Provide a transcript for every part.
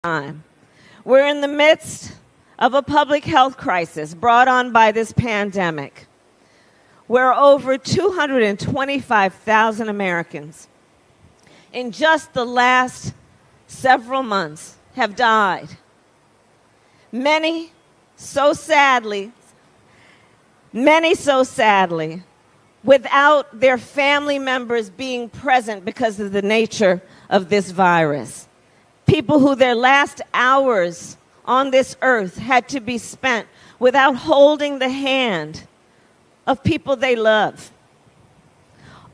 time. We're in the midst of a public health crisis brought on by this pandemic, where over 225,000 Americans in just the last several months have died. Many so sadly, without their family members being present because of the nature of this virus. People who their last hours on this earth had to be spent without holding the hand of people they love.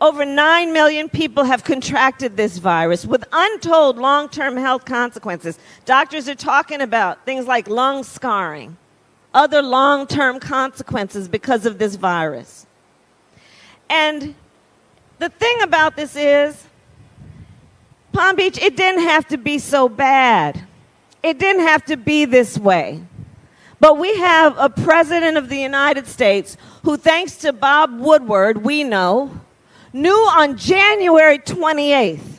Over 9 million people have contracted this virus with untold long-term health consequences. Doctors are talking about things like lung scarring, other long-term consequences because of this virus. And the thing about this is, Palm Beach, it didn't have to be so bad. It didn't have to be this way. But we have a president of the United States who, thanks to Bob Woodward, we know, knew on January 28th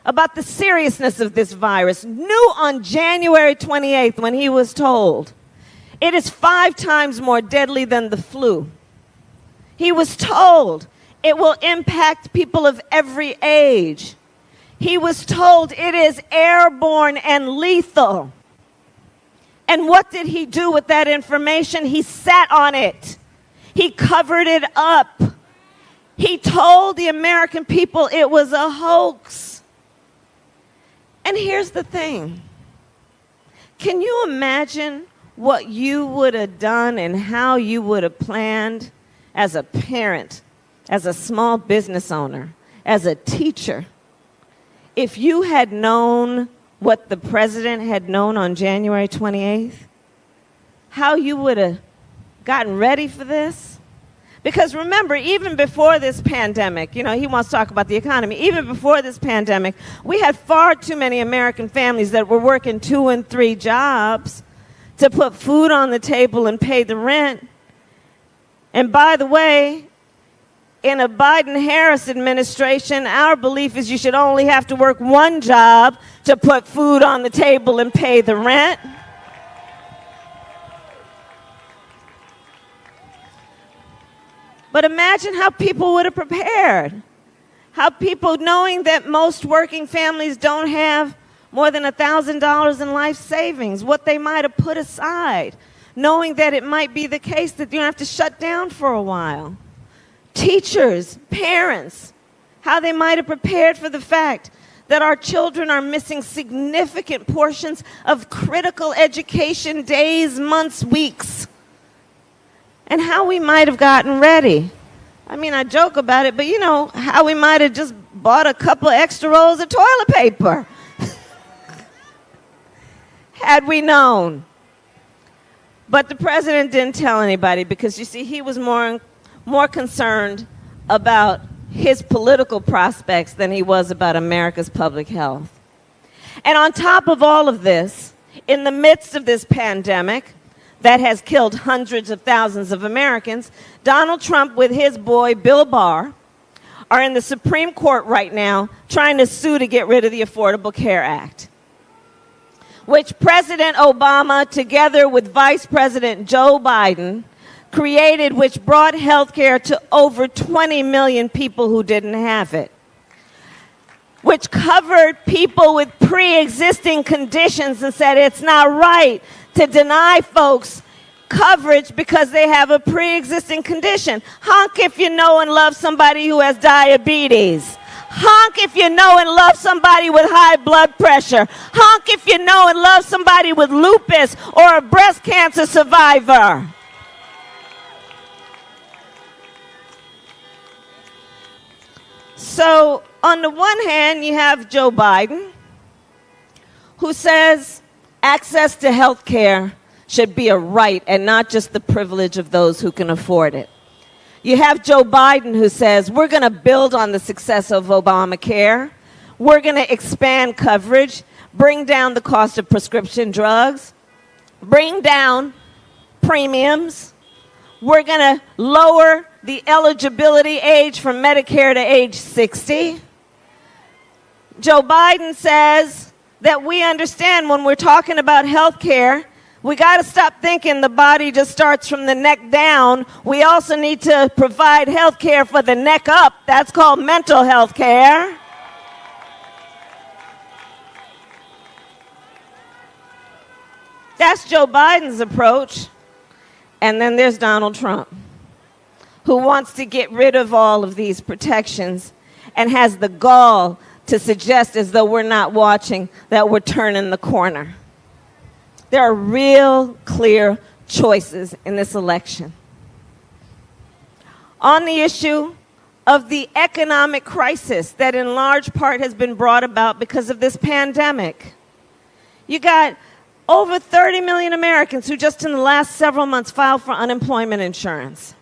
about the seriousness of this virus, knew on January 28th when he was told it is 5 times more deadly than the flu. He was told it will impact people of every age. He was told it is airborne and lethal. And what did he do with that information? He sat on it. He covered it up. He told the American people it was a hoax. And here's the thing. Can you imagine what you would have done and how you would have planned as a parent, as a small business owner, as a teacher, if you had known what the president had known on January 28th? How you would have gotten ready for this? Because remember, even before this pandemic, he wants to talk about the economy. Even before this pandemic, we had far too many American families that were working 2 and 3 jobs to put food on the table and pay the rent. And by the way, in a Biden-Harris administration, our belief is you should only have to work 1 job to put food on the table and pay the rent. But imagine how people would have prepared. How people, knowing that most working families don't have more than $1,000 in life savings, what they might have put aside, knowing that it might be the case that you have to shut down for a while. Teachers, parents, how they might have prepared for the fact that our children are missing significant portions of critical education days, months, weeks. And how we might have gotten ready. I mean, I joke about it, but how we might have just bought a couple extra rolls of toilet paper. Had we known. But the president didn't tell anybody because, you see, he was more concerned about his political prospects than he was about America's public health. And on top of all of this, in the midst of this pandemic that has killed hundreds of thousands of Americans, Donald Trump with his boy Bill Barr are in the Supreme Court right now trying to sue to get rid of the Affordable Care Act, which President Obama, together with Vice President Joe Biden, created, which brought health care to over 20 million people who didn't have it, which covered people with pre-existing conditions and said it's not right to deny folks coverage because they have a pre-existing condition. Honk if you know and love somebody who has diabetes. Honk if you know and love somebody with high blood pressure. Honk if you know and love somebody with lupus or a breast cancer survivor. So, on the one hand, you have Joe Biden, who says access to health care should be a right and not just the privilege of those who can afford it. You have Joe Biden, who says we're going to build on the success of Obamacare. We're going to expand coverage, bring down the cost of prescription drugs, bring down premiums. We're going to lower the eligibility age from Medicare to age 60. Joe Biden says that we understand when we're talking about health care. We got to stop thinking the body just starts from the neck down. We also need to provide health care for the neck up. That's called mental health care. That's Joe Biden's approach. And then there's Donald Trump, who wants to get rid of all of these protections and has the gall to suggest, as though we're not watching, that we're turning the corner. There are real clear choices in this election. On the issue of the economic crisis that in large part has been brought about because of this pandemic, you got over 30 million Americans who just in the last several months filed for unemployment insurance.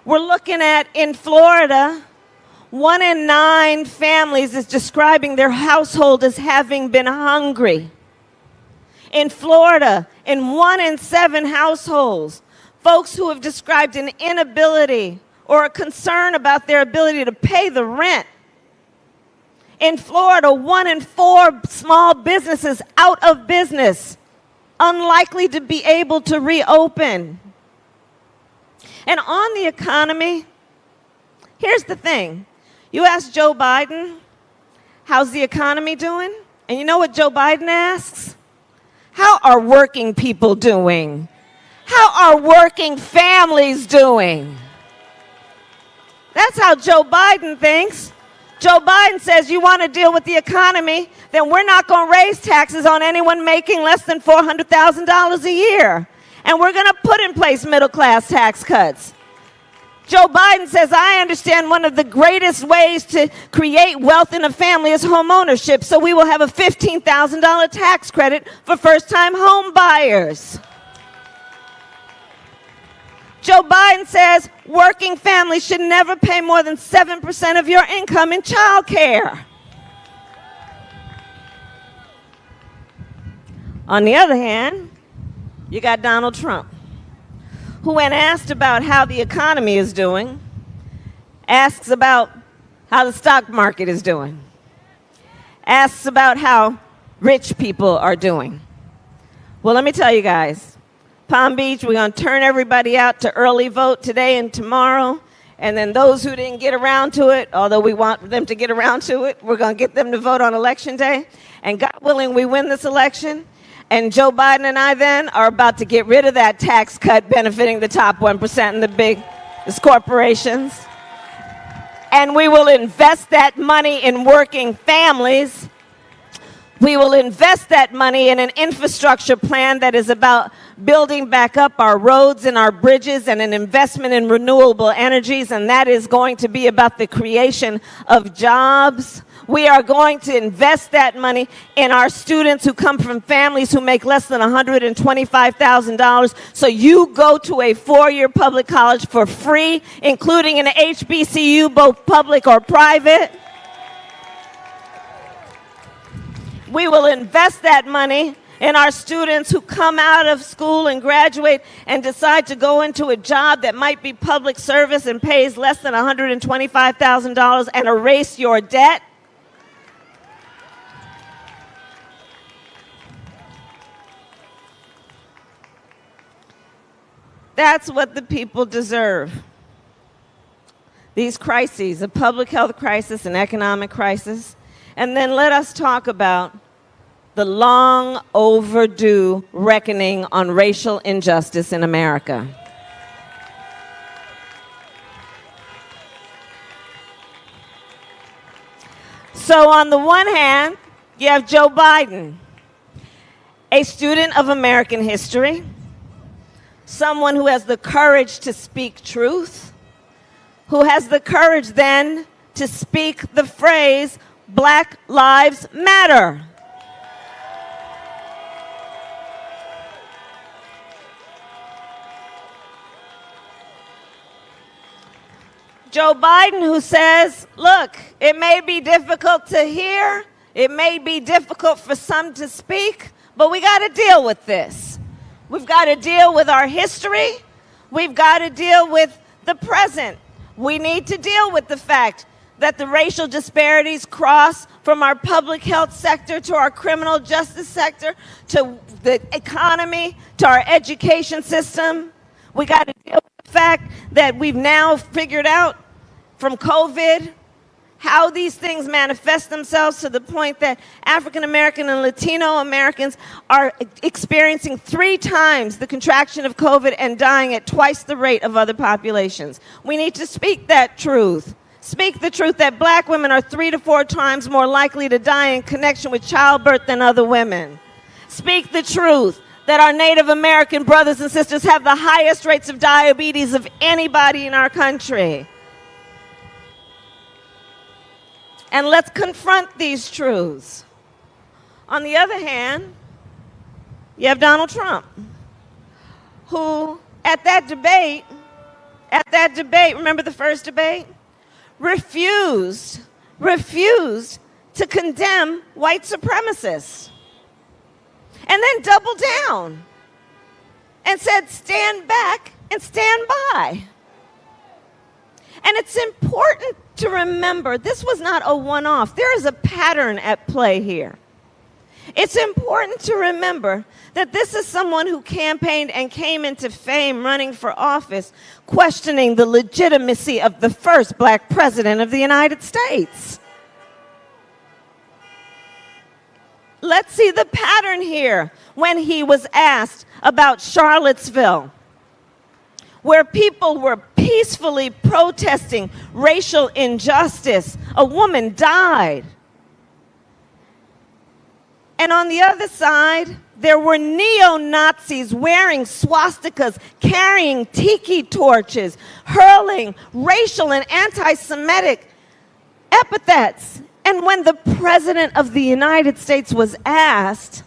We're looking at, in Florida, 1 in 9 families is describing their household as having been hungry. In Florida, in 1 in 7 households, folks who have described an inability or a concern about their ability to pay the rent. In Florida, 1 in 4 small businesses out of business, unlikely to be able to reopen. And on the economy, here's the thing. You ask Joe Biden, how's the economy doing? And you know what Joe Biden asks? How are working people doing? How are working families doing? That's how Joe Biden thinks. Joe Biden says, you want to deal with the economy, then we're not going to raise taxes on anyone making less than $400,000 a year. And we're going to put in place middle-class tax cuts. Joe Biden says, I understand one of the greatest ways to create wealth in a family is home ownership, so we will have a $15,000 tax credit for first-time home buyers. Joe Biden says working families should never pay more than 7% of your income in child care. On the other hand, you got Donald Trump, who, when asked about how the economy is doing, asks about how the stock market is doing, asks about how rich people are doing. Well, let me tell you guys, Palm Beach, we're going to turn everybody out to early vote today and tomorrow, and then those who didn't get around to it, although we want them to get around to it, we're going to get them to vote on Election Day, and God willing, we win this election. And Joe Biden and I then are about to get rid of that tax cut benefiting the top 1% and the biggest corporations. And we will invest that money in working families. We will invest that money in an infrastructure plan that is about building back up our roads and our bridges and an investment in renewable energies, and that is going to be about the creation of jobs. We are going to invest that money in our students who come from families who make less than $125,000. So you go to a 4-year public college for free, including an HBCU, both public or private. We will invest that money in our students who come out of school and graduate and decide to go into a job that might be public service and pays less than $125,000 and erase your debt. That's what the people deserve. These crises, a public health crisis, an economic crisis, and then let us talk about the long overdue reckoning on racial injustice in America. So on the one hand, you have Joe Biden, a student of American history, someone who has the courage to speak truth, who has the courage then to speak the phrase, Black Lives Matter. Joe Biden, who says, look, it may be difficult to hear, it may be difficult for some to speak, but we got to deal with this. We've got to deal with our history. We've got to deal with the present. We need to deal with the fact that the racial disparities cross from our public health sector to our criminal justice sector to the economy to our education system. We got to deal with the fact that we've now figured out from COVID how these things manifest themselves to the point that African American and Latino Americans are experiencing 3 times the contraction of COVID and dying at twice the rate of other populations. We need to speak that truth. Speak the truth that black women are 3 to 4 times more likely to die in connection with childbirth than other women. Speak the truth that our Native American brothers and sisters have the highest rates of diabetes of anybody in our country. And let's confront these truths. On the other hand, you have Donald Trump, who at that debate, remember the first debate? Refused to condemn white supremacists. And then doubled down and said, stand back and stand by. And it's important to remember, this was not a one-off. There is a pattern at play here. It's important to remember that this is someone who campaigned and came into fame running for office, questioning the legitimacy of the first black president of the United States. Let's see the pattern here when he was asked about Charlottesville, where people were peacefully protesting racial injustice. A woman died. And on the other side, there were neo-Nazis wearing swastikas, carrying tiki torches, hurling racial and anti-Semitic epithets. And when the President of the United States was asked,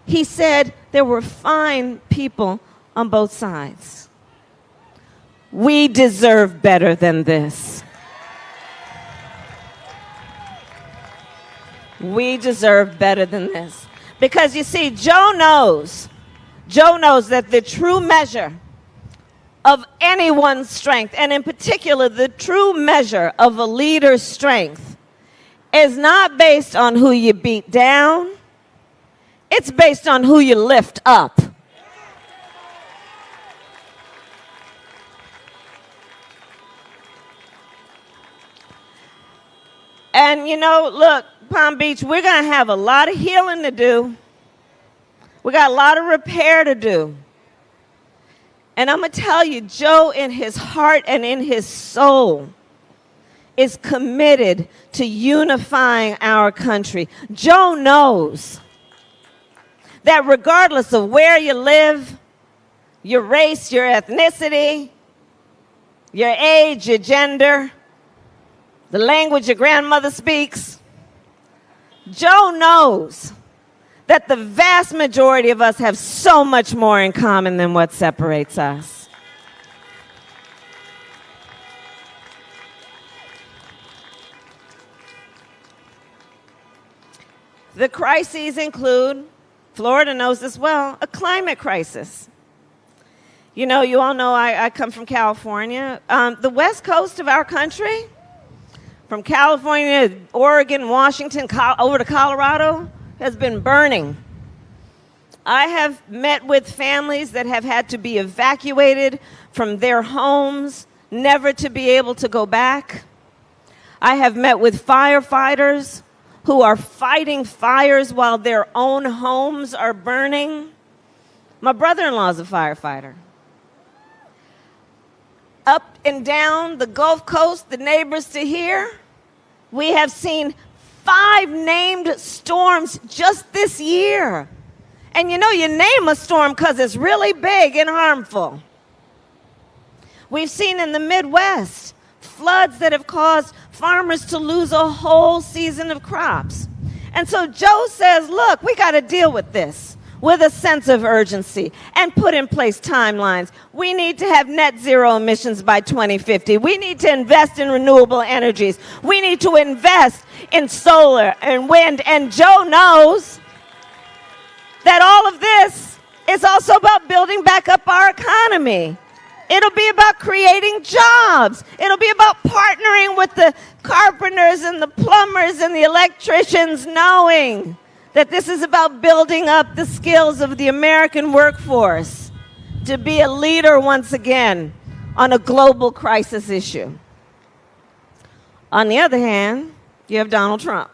he said there were fine people on both sides. We deserve better than this. We deserve better than this. Because you see, Joe knows that the true measure of anyone's strength, and in particular the true measure of a leader's strength, is not based on who you beat down. It's based on who you lift up. And you know, look, Palm Beach, we're going to have a lot of healing to do. We got a lot of repair to do. And I'm going to tell you, Joe, in his heart and in his soul, is committed to unifying our country. Joe knows that regardless of where you live, your race, your ethnicity, your age, your gender, the language your grandmother speaks, Joe knows that the vast majority of us have so much more in common than what separates us. The crises include, Florida knows this well, a climate crisis. You know, you all know I come from California. The west coast of our country, from California, Oregon, Washington, over to Colorado, has been burning. I have met with families that have had to be evacuated from their homes, never to be able to go back. I have met with firefighters who are fighting fires while their own homes are burning. My brother-in-law is a firefighter. Up and down the Gulf Coast, the neighbors to here, we have seen 5 named storms just this year. And you know, you name a storm because it's really big and harmful. We've seen in the Midwest floods that have caused farmers to lose a whole season of crops. And so Joe says, look, we got to deal with this with a sense of urgency and put in place timelines. We need to have net zero emissions by 2050. We need to invest in renewable energies. We need to invest in solar and wind. And Joe knows that all of this is also about building back up our economy. It'll be about creating jobs. It'll be about partnering with the carpenters and the plumbers and the electricians, knowing that this is about building up the skills of the American workforce to be a leader once again on a global crisis issue. On the other hand, you have Donald Trump.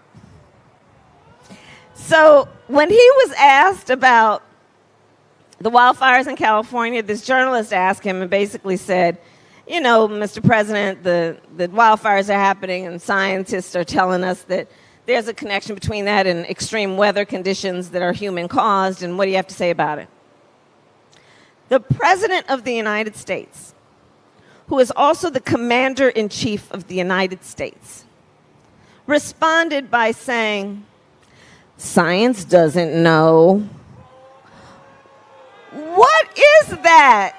So when he was asked about the wildfires in California, this journalist asked him and basically said, you know, Mr. President, the wildfires are happening and scientists are telling us that there's a connection between that and extreme weather conditions that are human caused, and what do you have to say about it? The President of the United States, who is also the Commander-in-Chief of the United States, responded by saying, science doesn't know. What is that?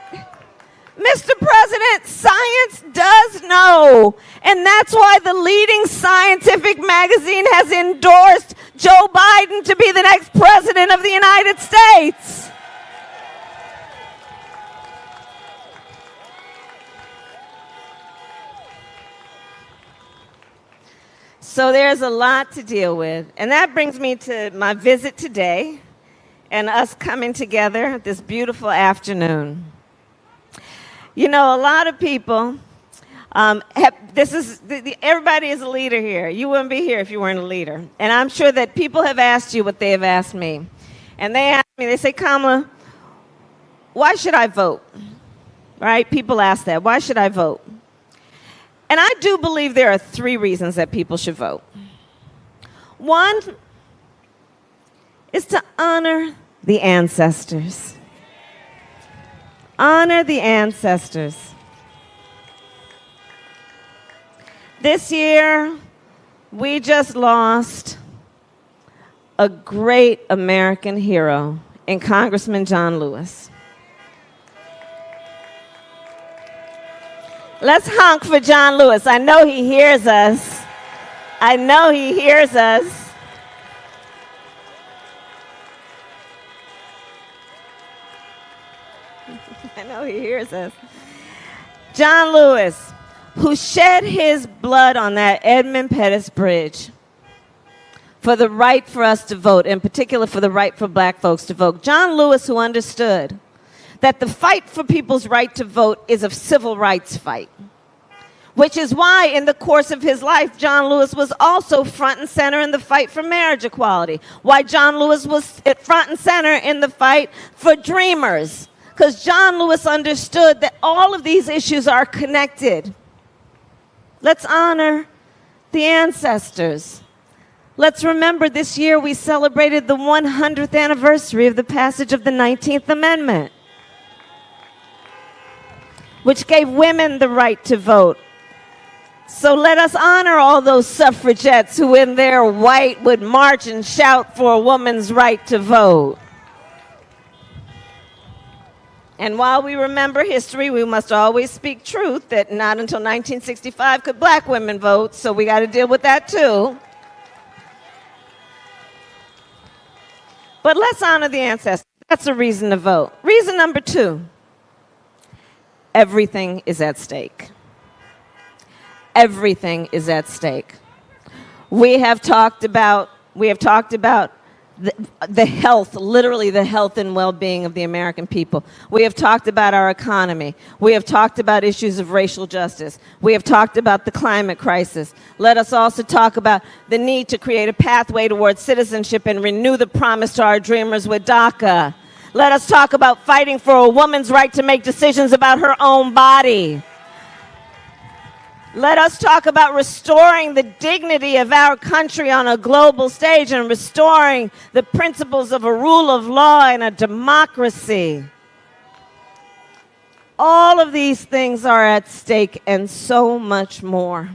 Mr. President, science does know. And that's why the leading scientific magazine has endorsed Joe Biden to be the next president of the United States. So there's a lot to deal with. And that brings me to my visit today and us coming together this beautiful afternoon. You know, a lot of people, everybody is a leader here. You wouldn't be here if you weren't a leader. And I'm sure that people have asked you what they have asked me. And they ask me, they say, Kamala, why should I vote? Right? People ask that. Why should I vote? And I do believe there are 3 reasons that people should vote. One is to honor the ancestors. Honor the ancestors. This year, we just lost a great American hero in Congressman John Lewis. Let's honk for John Lewis. I know he hears us. I know he hears us. I know he hears us. John Lewis, who shed his blood on that Edmund Pettus Bridge for the right for us to vote, in particular for the right for black folks to vote. John Lewis, who understood that the fight for people's right to vote is a civil rights fight, which is why in the course of his life, John Lewis was also front and center in the fight for marriage equality, why John Lewis was at front and center in the fight for dreamers, because John Lewis understood that all of these issues are connected. Let's honor the ancestors. Let's remember this year we celebrated the 100th anniversary of the passage of the 19th Amendment, which gave women the right to vote. So let us honor all those suffragettes who in their white would march and shout for a woman's right to vote. And while we remember history, we must always speak truth that not until 1965 could black women vote, so we got to deal with that too. But let's honor the ancestors. That's a reason to vote. Reason number 2. Everything is at stake. Everything is at stake. We have talked about the health, literally the health and well-being of the American people. We have talked about our economy. We have talked about issues of racial justice. We have talked about the climate crisis. Let us also talk about the need to create a pathway towards citizenship and renew the promise to our dreamers with DACA. Let us talk about fighting for a woman's right to make decisions about her own body. Let us talk about restoring the dignity of our country on a global stage and restoring the principles of a rule of law and a democracy. All of these things are at stake and so much more.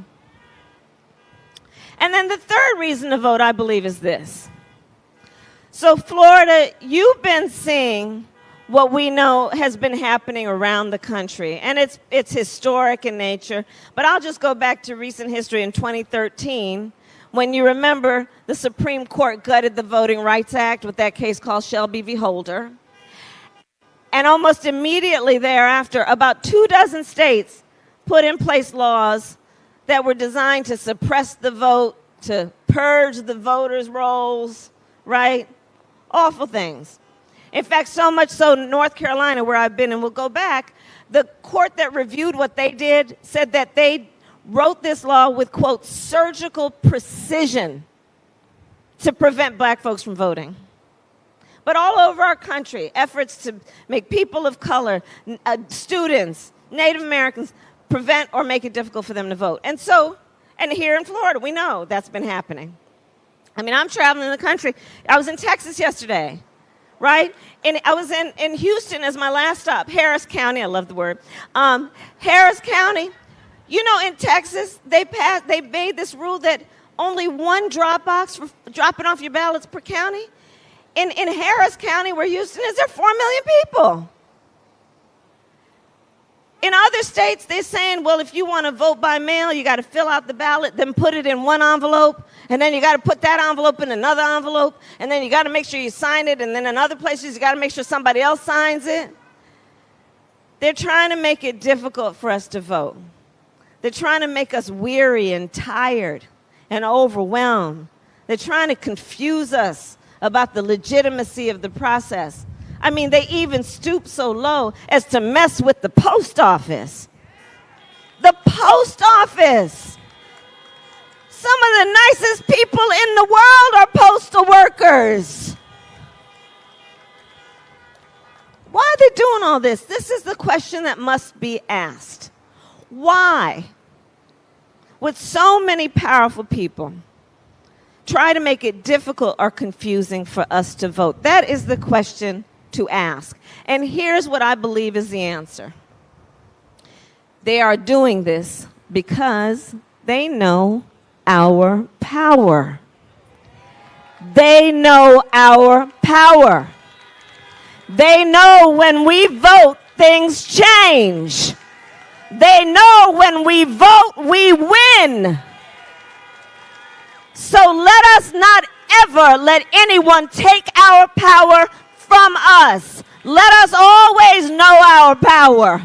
And then the third reason to vote, I believe, is this. So Florida, you've been seeing what we know has been happening around the country, and it's historic in nature. But I'll just go back to recent history in 2013, when you remember the Supreme Court gutted the Voting Rights Act with that case called Shelby v. Holder. And almost immediately thereafter, about 24 states put in place laws that were designed to suppress the vote, to purge the voters' rolls, right? Awful things. In fact, so much so, North Carolina, where I've been, and we'll go back, the court that reviewed what they did said that they wrote this law with, quote, surgical precision to prevent black folks from voting. But all over our country, efforts to make people of color, students, Native Americans, prevent or make it difficult for them to vote. And so, and here in Florida, we know that's been happening. I mean, I'm traveling the country. I was in Texas yesterday, right? And I was in Houston as my last stop, Harris County. I love the word. Harris County. You know, in Texas, they made this rule that only one drop box for dropping off your ballots per county. In Harris County, where Houston is, there are 4 million people. In other states, they're saying, well, if you want to vote by mail, you got to fill out the ballot, then put it in one envelope, and then you got to put that envelope in another envelope, and then you got to make sure you sign it, and then in other places, you got to make sure somebody else signs it. They're trying to make it difficult for us to vote. They're trying to make us weary and tired and overwhelmed. They're trying to confuse us about the legitimacy of the process. I mean, they even stoop so low as to mess with the post office. The post office. Some of the nicest people in the world are postal workers. Why are they doing all this? This is the question that must be asked. Why would so many powerful people try to make it difficult or confusing for us to vote? That is the question to ask. And here's what I believe is the answer. They are doing this because they know our power. They know our power. They know when we vote, things change. They know when we vote, we win. So let us not ever let anyone take our power from us. Let us always know our power.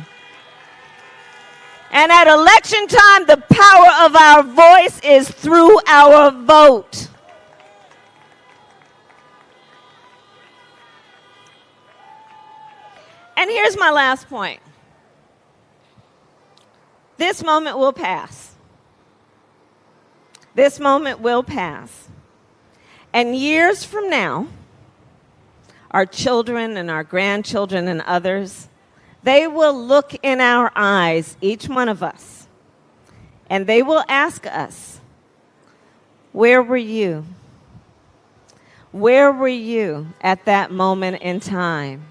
And at election time, the power of our voice is through our vote. And here's my last point. This moment will pass. This moment will pass. And years from now, our children and our grandchildren and others, they will look in our eyes, each one of us, and they will ask us, where were you? Where were you at that moment in time?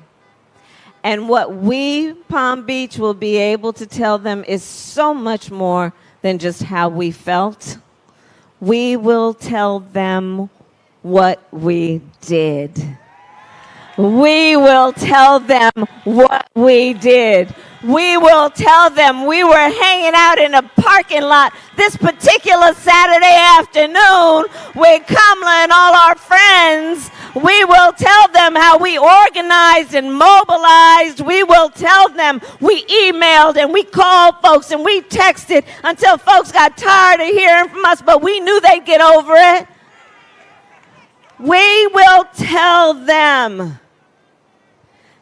And what we, Palm Beach, will be able to tell them is so much more than just how we felt. We will tell them what we did. We will tell them what we did. We will tell them we were hanging out in a parking lot this particular Saturday afternoon with Kamala and all our friends. We will tell them how we organized and mobilized. We will tell them we emailed and we called folks and we texted until folks got tired of hearing from us, but we knew they'd get over it. We will tell them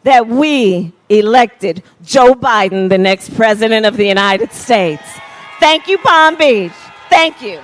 that we elected Joe Biden the next president of the United States. Thank you, Palm Beach. Thank you.